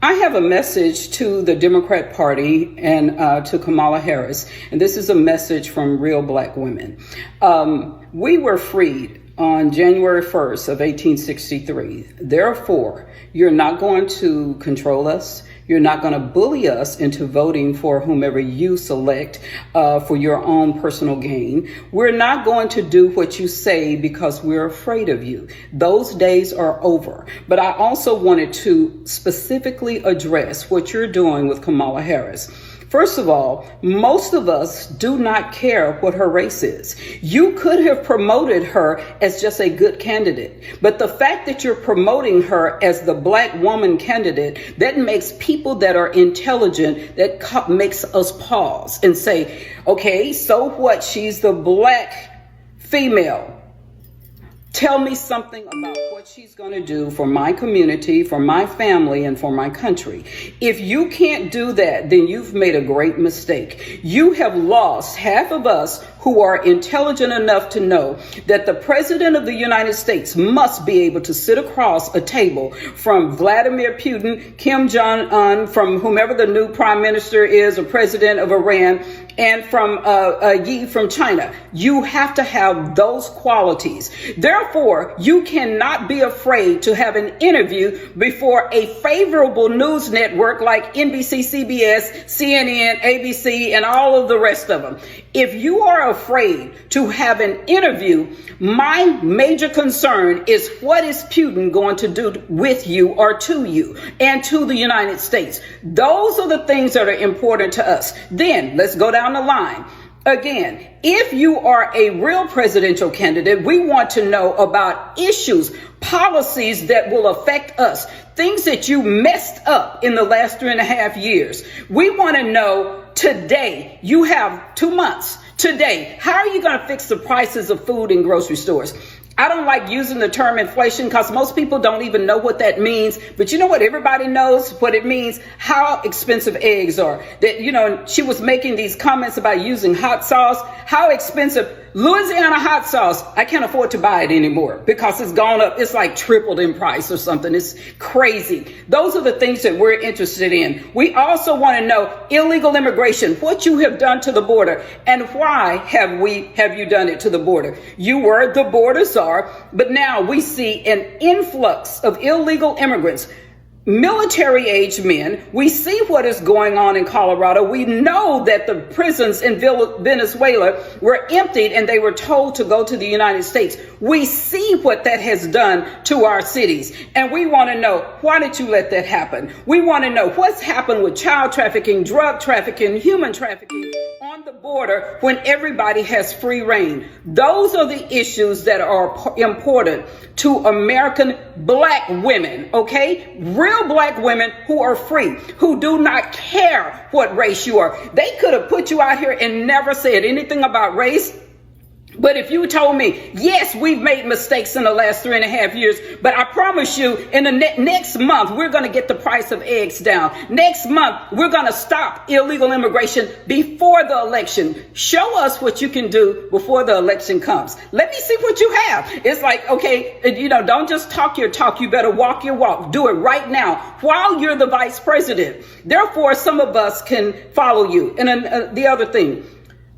I have a message to the Democrat Party and to Kamala Harris, and this is a message from real Black women. We were freed on January 1st of 1863. Therefore, you're not going to control us. You're not going to bully us into voting for whomever you select for your own personal gain. We're not going to do what you say because we're afraid of you. Those days are over. But I also wanted to specifically address what you're doing with Kamala Harris. First of all, most of us do not care what her race is. You could have promoted her as just a good candidate, but the fact that you're promoting her as the Black woman candidate, that makes people that are intelligent, that makes us pause and say, okay, so what? She's the Black female. Tell me something about what she's going to do for my community, for my family, and for my country. If you can't do that, then you've made a great mistake. You have lost half of us who are intelligent enough to know that the president of the United States must be able to sit across a table from Vladimir Putin, Kim Jong-un, from whomever the new prime minister is or president of Iran, and from Yi from China. You have to have those qualities. Therefore, you cannot be afraid to have an interview before a favorable news network like NBC, CBS, CNN, ABC, and all of the rest of them. If you are afraid to have an interview, my major concern is what is Putin going to do with you or to you and to the United States? Those are the things that are important to us. Then let's go down the line. Again, if you are a real presidential candidate, we want to know about issues, policies that will affect us, things that you messed up in the last 3.5 years. We want to know today. You have 2 months. Today, how are you going to fix the prices of food in grocery stores? I don't like using the term inflation because most people don't even know what that means. But you know what? Everybody knows what it means, how expensive eggs are. That, she was making these comments about using hot sauce, how expensive. Louisiana hot sauce, I can't afford to buy it anymore because it's gone up. It's like tripled in price or something. It's crazy. Those are the things that we're interested in. We also want to know illegal immigration, what you have done to the border, and why have you done it to the border? You were the border czar, but now we see an influx of illegal immigrants. Military-age men. We see what is going on in Colorado. We know that the prisons in Venezuela were emptied and they were told to go to the United States. We see what that has done to our cities. And we want to know, why did you let that happen? We want to know what's happened with child trafficking, drug trafficking, human trafficking on the border when everybody has free reign. Those are the issues that are important to American Black women, okay? Real Black women who are free, who do not care what race you are. They could have put you out here and never said anything about race. But if you told me, yes, we've made mistakes in the last 3.5 years, but I promise you in the next month, we're going to get the price of eggs down. Next month, we're going to stop illegal immigration before the election. Show us what you can do before the election comes. Let me see what you have. It's like, okay, don't just talk your talk. You better walk your walk. Do it right now while you're the vice president. Therefore, some of us can follow you. And the other thing,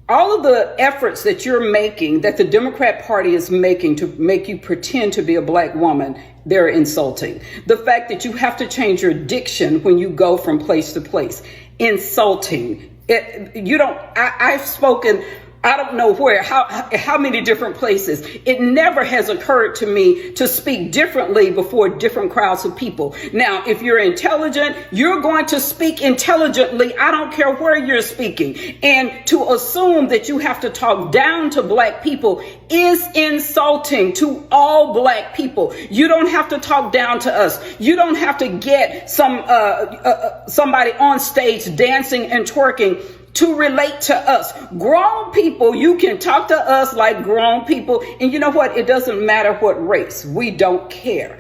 all of the efforts that you're making, that the Democrat Party is making to make you pretend to be a Black woman, they're insulting. The fact that you have to change your diction when you go from place to place, insulting. I've spoken, I don't know where, how many different places. It never has occurred to me to speak differently before different crowds of people. Now, if you're intelligent, you're going to speak intelligently. I don't care where you're speaking. And to assume that you have to talk down to Black people is insulting to all Black people. You don't have to talk down to us. You don't have to get somebody on stage dancing and twerking to relate to us. Grown people, you can talk to us like grown people. And you know what? It doesn't matter what race. We don't care.